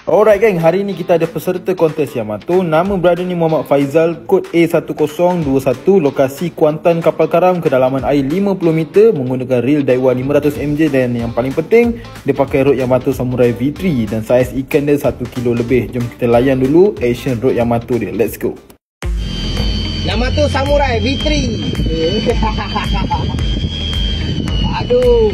Alright geng, hari ni kita ada peserta kontes Yamato. Nama brother ni Muhammad Faizal, kod A1021, lokasi Kuantan Kapal Karam, kedalaman air 50 meter, menggunakan reel Daiwa 500mj dan yang paling penting dia pakai rod Yamato Samurai V3 dan saiz ikan dia 1 kilo lebih. Jom kita layan dulu action rod Yamato dia. Let's go. Yamato Samurai V3. Aduh.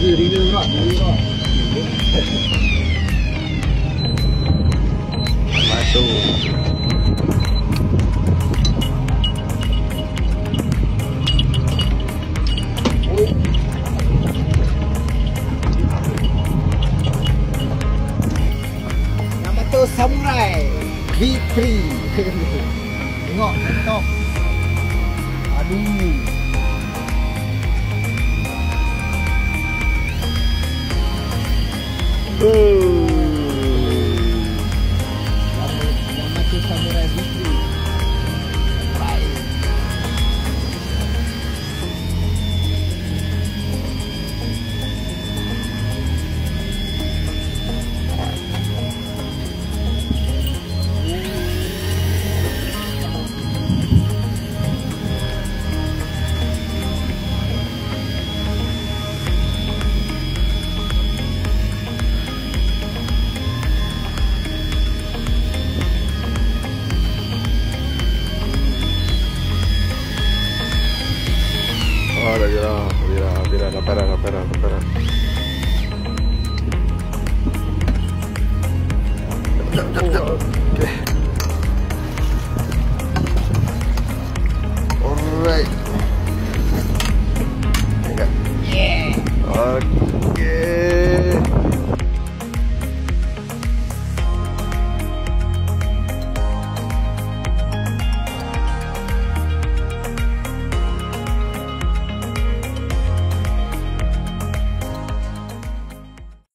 Review rod. Masuk. Yamato Samurai V3. Tengok, tengok. Aduh. Yamato Samurai V3. Baik. Oh, dah viral, dah parah. Sekejap. Okay. Alright. Yeah. Okay.